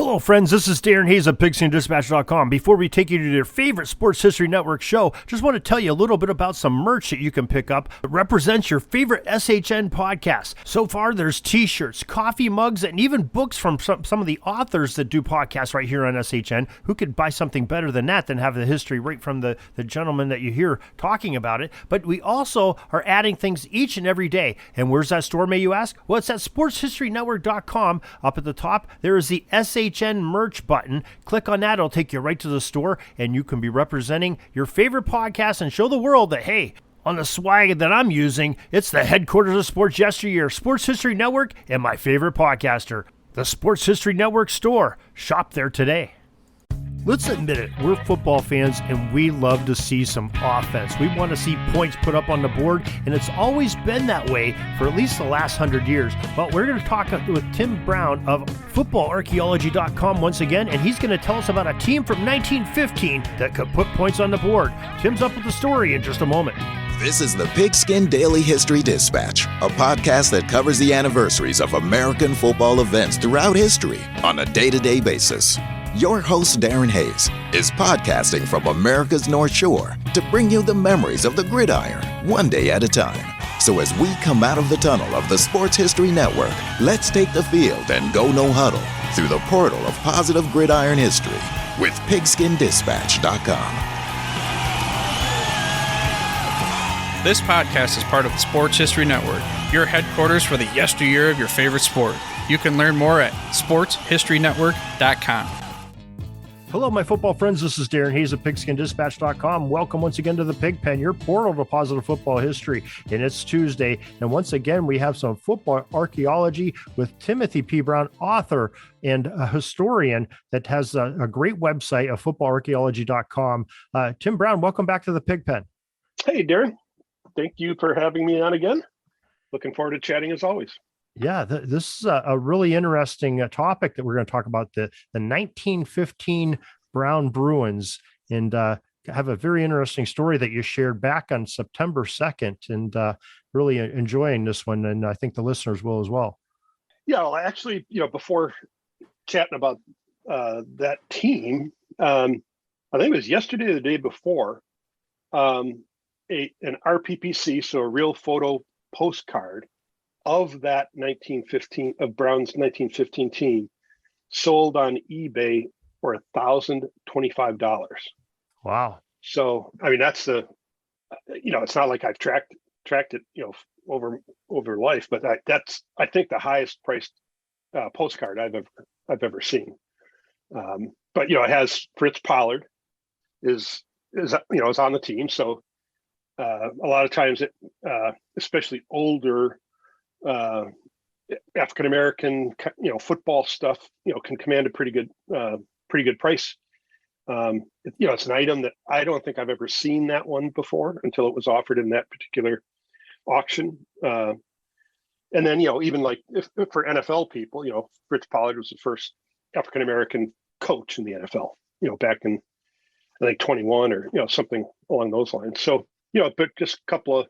Hello, friends. This is Darren Hayes of Pigskin.com. Before we take you to your favorite Sports History Network show, just want to tell you a little bit about some merch that you can pick up that represents your favorite SHN podcast. So far, there's t-shirts, coffee mugs, and even books from some of the authors that do podcasts right here on SHN. Who could buy something better than that, than have the history right from the gentleman that you hear talking about it? But we also are adding things each and every day. And where's that store, may you ask? Well, it's at SportsHistoryNetwork.com. Up at the top, there is the SHN merch button. Click on that. It'll take you right to the store, and you can be representing your favorite podcast and show the world that, hey, on the swag that I'm using, it's the headquarters of sports yesteryear, Sports History Network, and my favorite podcaster, the Sports History Network store. Shop there today. Let's admit it, we're football fans and we love to see some offense. We want to see points put up on the board, and it's always been that way for at least the last 100 years. But we're going to talk with Tim Brown of FootballArchaeology.com once again, and he's going to tell us about a team from 1915 that could put points on the board. Tim's up with the story in just a moment. This is the Pigskin Daily History Dispatch, a podcast that covers the anniversaries of American football events throughout history on a day-to-day basis. Your host, Darren Hayes, is podcasting from America's North Shore to bring you the memories of the gridiron, one day at a time. So as we come out of the tunnel of the Sports History Network, let's take the field and go no huddle through the portal of positive gridiron history with PigskinDispatch.com. This podcast is part of the Sports History Network, your headquarters for the yesteryear of your favorite sport. You can learn more at SportsHistoryNetwork.com. Hello, my football friends. This is Darren Hayes of PigskinDispatch.com. Welcome once again to the Pig Pen, your portal to positive football history. And it's Tuesday. And once again, we have some football archaeology with Timothy P. Brown, author and a historian that has a great website of FootballArchaeology.com. Tim Brown, welcome back to the Pig Pen. Hey, Darren. Thank you for having me on again. Looking forward to chatting as always. Yeah, this is a really interesting topic that we're going to talk about, the 1915 Brown Bruins, and have a very interesting story that you shared back on September 2nd, and really enjoying this one, and I think the listeners will as well. Yeah, well, actually, before chatting about that team, I think it was yesterday or the day before, an RPPC, so a real photo postcard of that Brown's 1915 team sold on eBay for $1,025. Wow. So, I mean, that's it's not like I've tracked it, over life, but that's, I think, the highest priced postcard I've ever seen. But, it has Fritz Pollard is on the team. So a lot of times especially older, African-American, football stuff, can command a pretty good price. It's an item that I don't think I've ever seen that one before until it was offered in that particular auction. And then, even like if for NFL people, Fritz Pollard was the first African-American coach in the NFL, back in, I think, 21 or, something along those lines. So, but just a couple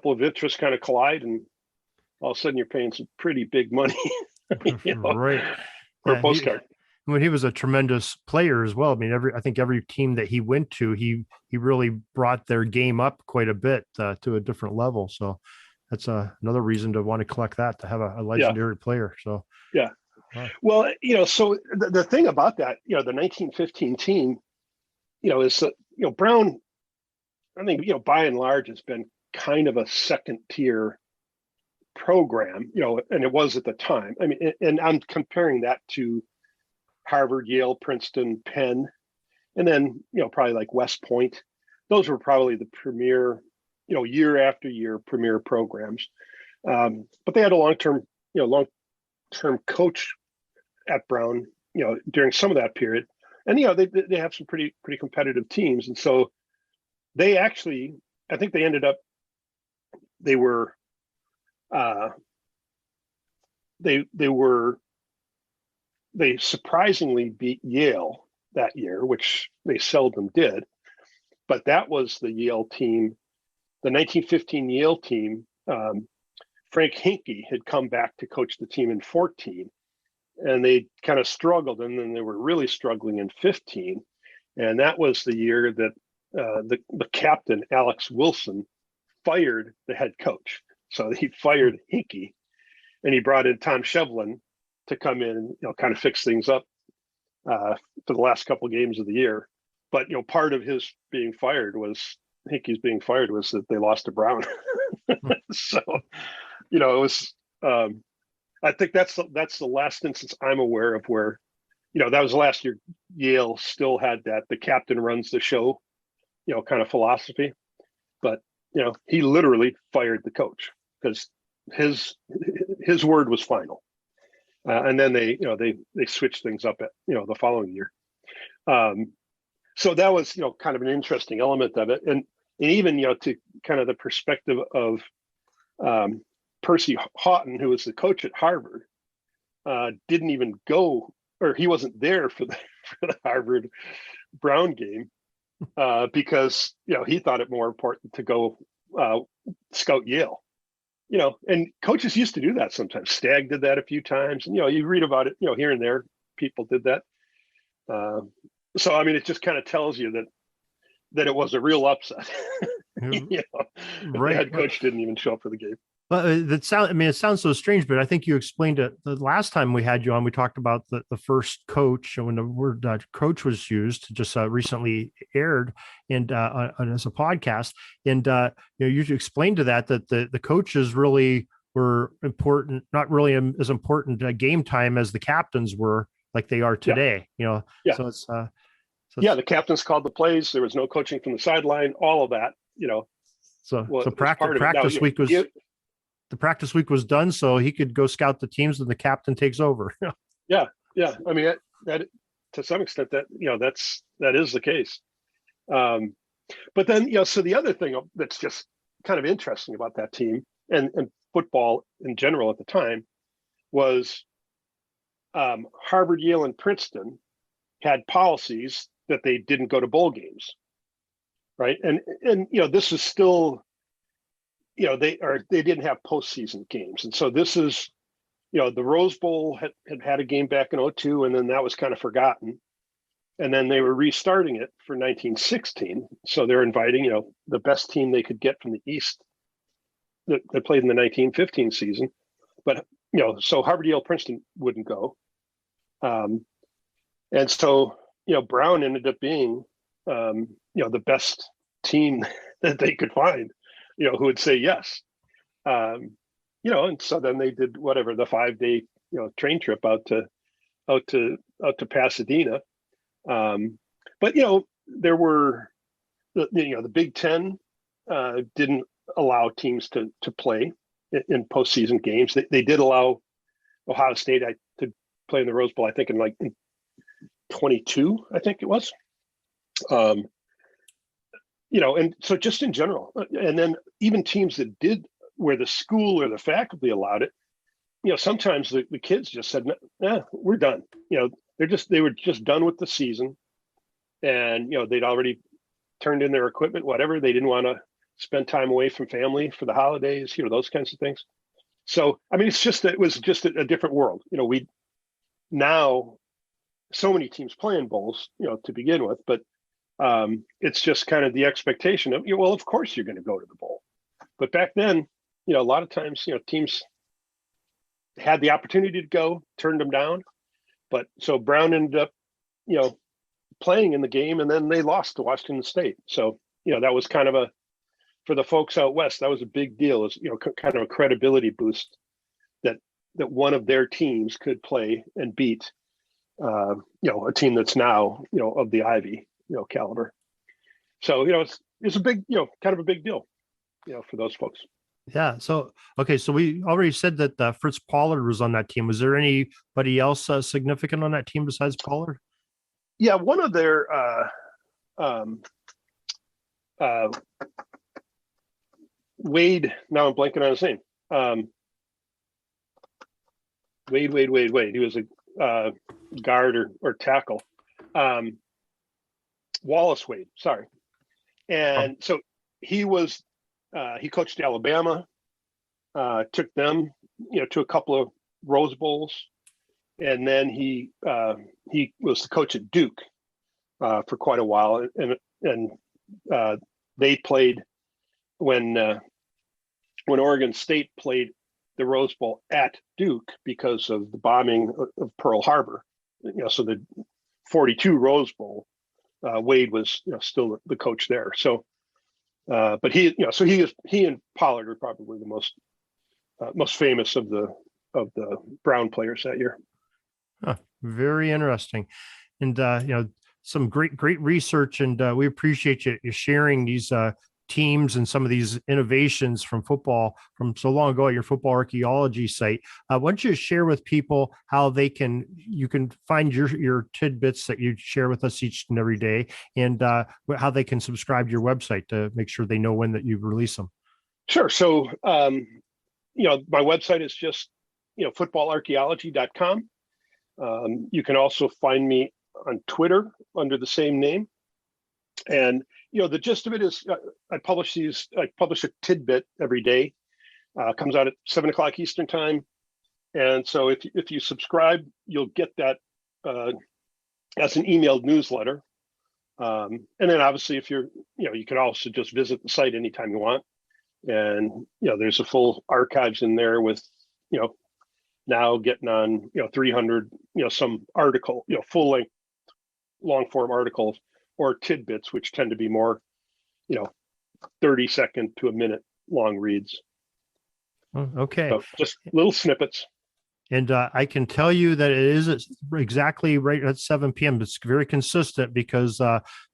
of interests kind of collide, and all of a sudden you're paying some pretty big money Right. for a postcard. He was a tremendous player as well. I mean, I think every team that he went to, he really brought their game up quite a bit to a different level. So that's another reason to want to collect that, to have a legendary player. So yeah. Wow. Well, so the thing about that, the 1915 team, is Brown, I think, by and large, has been kind of a second tier program, and it was at the time. I mean, and I'm comparing that to Harvard, Yale, Princeton, Penn, and then, probably like West Point. Those were probably the premier, year after year premier programs. But they had a long-term coach at Brown, during some of that period. And, they have some pretty competitive teams. And so they actually, I think they ended up, they surprisingly beat Yale that year, which they seldom did. But that was the Yale team, the 1915 Yale team. Frank Hinkie had come back to coach the team in 14. and they kind of struggled, and then they were really struggling in 15, and that was the year that the captain Alex Wilson fired the head coach. So he fired Hinkey, and he brought in Tom Shevlin to come in and kind of fix things up for the last couple of games of the year. But part of his being fired was Hinkey's being fired was that they lost to Brown. So it was. I think that's the last instance I'm aware of where, that was the last year Yale still had that the captain runs the show, kind of philosophy. But he literally fired the coach because his word was final. And then they switched things up at the following year. So that was kind of an interesting element of it, and even to kind of the perspective of Percy Houghton, who was the coach at Harvard, didn't even go, or he wasn't there for the Harvard Brown game because he thought it more important to go scout Yale. And coaches used to do that sometimes. Stagg did that a few times, and you read about it here and there. People did that. So I mean, it just kind of tells you that it was a real upset. Right. The head coach didn't even show up for the game. Well, it sounds so strange, but I think you explained it the last time we had you on. We talked about the first coach, when the word coach was used, just recently aired and as a podcast. And you explained to that the coaches really were important, not really as important game time as the captains were, like they are today. Yeah. So it's the captains called the plays. There was no coaching from the sideline. All of that, So practice week was. The practice week was done, so he could go scout the teams, and the captain takes over. Yeah. I mean, that to some extent that that is the case. But then so the other thing that's just kind of interesting about that team and football in general at the time was Harvard, Yale, and Princeton had policies that they didn't go to bowl games, right? And this is still. They didn't have postseason games. And so this is, the Rose Bowl had a game back in 2002, and then that was kind of forgotten. And then they were restarting it for 1916. So they're inviting, the best team they could get from the East that played in the 1915 season. But, so Harvard, Yale, Princeton wouldn't go. And so, Brown ended up being, the best team that they could find. Who would say yes, and so then they did whatever the 5-day train trip out to Pasadena, but there were the Big Ten didn't allow teams to play in postseason games. They did allow Ohio State to play in the Rose Bowl. I think in 22, I think it was. And so just in general, and then even teams that did, where the school or the faculty allowed it, sometimes the kids just said, "Nah, we're done." They were just done with the season, and they'd already turned in their equipment, whatever. They didn't want to spend time away from family for the holidays, those kinds of things. So I mean, it was just a different world. We now so many teams playing bowls, to begin with, but. It's just kind of the expectation of, well, of course you're going to go to the bowl. But back then, a lot of times, teams had the opportunity to go, turned them down. But so Brown ended up, playing in the game, and then they lost to Washington State. So, that was kind of for the folks out West, that was a big deal. It was, kind of a credibility boost that one of their teams could play and beat, a team that's now, of the Ivy. Caliber. So, it's a big, kind of a big deal, for those folks. Yeah. So, okay. So we already said that Fritz Pollard was on that team. Was there anybody else significant on that team besides Pollard? Yeah. One of their, Wade, now I'm blanking on his name. Wade. He was a guard or tackle. Wallace Wade, sorry. And so he was, he coached Alabama, took them, to a couple of Rose Bowls. and then he was the coach at Duke for quite a while, and they played when Oregon State played the Rose Bowl at Duke because of the bombing of Pearl Harbor. So the 42 Rose Bowl, Wade was still the coach there. So, but he and Pollard are probably the most famous of the Brown players that year. Huh, very interesting, and some great research, and we appreciate you sharing these teams and some of these innovations from football from so long ago at your Football Archaeology site. Why don't you share with people how you can find your tidbits that you share with us each and every day, and how they can subscribe to your website to make sure they know when that you release them. Sure. So, my website is just, footballarchaeology.com. You can also find me on Twitter under the same name. And, the gist of it is I publish a tidbit every day. Comes out at 7:00 Eastern time. And so if you subscribe, you'll get that as an emailed newsletter. And then obviously if you can also just visit the site anytime you want. And, there's a full archives in there with, now getting on, 300, some article, full length, long form articles or tidbits, which tend to be more, 30-second to a minute long reads. Okay. So just little snippets. And I can tell you that it is exactly right at 7 p.m. It's very consistent because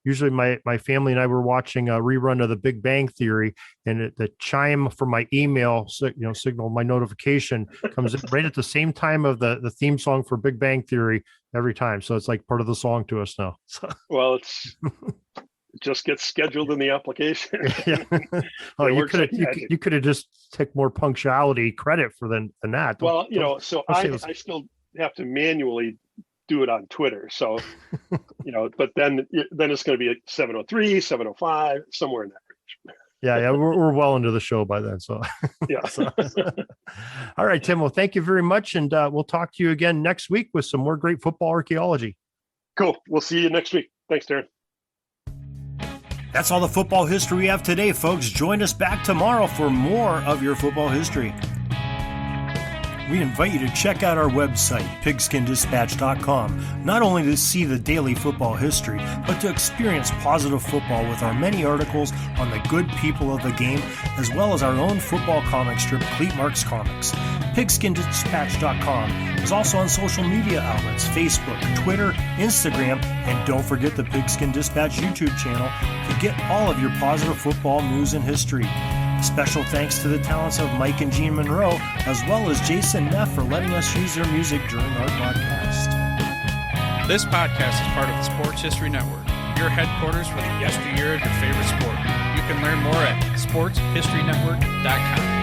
usually my family and I were watching a rerun of The Big Bang Theory, and the chime from my email signal, my notification comes in right at the same time of the theme song for Big Bang Theory every time. So it's like part of the song to us now. So. Well, it just gets scheduled in the application. Yeah. Oh, you could have just took more punctuality credit for than that. Well, so I still have to manually do it on Twitter. So, but then it's going to be at 7:03, 7:05, somewhere in that range. Yeah, we're well into the show by then. So, yeah. All right, Tim. Well, thank you very much, and we'll talk to you again next week with some more great football archaeology. Cool. We'll see you next week. Thanks, Darren. That's all the football history we have today, folks. Join us back tomorrow for more of your football history. We invite you to check out our website, pigskindispatch.com, not only to see the daily football history, but to experience positive football with our many articles on the good people of the game, as well as our own football comic strip, Cleat Marks Comics. Pigskindispatch.com is also on social media outlets, Facebook, Twitter, Instagram, and don't forget the Pigskin Dispatch YouTube channel to get all of your positive football news and history. Special thanks to the talents of Mike and Gene Monroe, as well as Jason Neff for letting us use their music during our podcast. This podcast is part of the Sports History Network, your headquarters for the yesteryear of your favorite sport. You can learn more at sportshistorynetwork.com.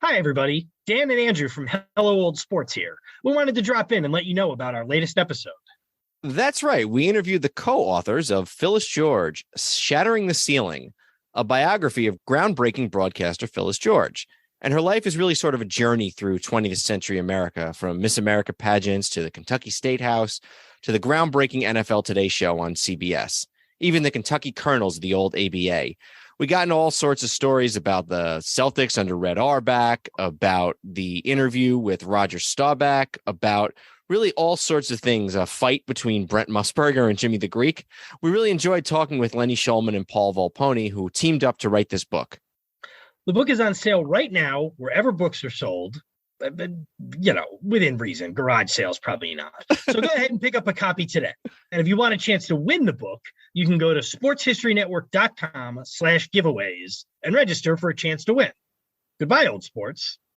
Hi, everybody. Dan and Andrew from Hello Old Sports here. We wanted to drop in and let you know about our latest episode. That's right. We interviewed the co-authors of Phyllis George, Shattering the Ceiling, a biography of groundbreaking broadcaster Phyllis George. And her life is really sort of a journey through 20th century America, from Miss America pageants to the Kentucky State House to the groundbreaking NFL Today show on CBS, even the Kentucky Colonels of the old ABA. We got into all sorts of stories about the Celtics under Red Auerbach, about the interview with Roger Staubach, about really all sorts of things, a fight between Brent Musburger and Jimmy the Greek. We really enjoyed talking with Lenny Shulman and Paul Volpone, who teamed up to write this book. The book is on sale right now, wherever books are sold, but, within reason. Garage sales, probably not. So go ahead and pick up a copy today. And if you want a chance to win the book, you can go to sportshistorynetwork.com/giveaways and register for a chance to win. Goodbye, old sports.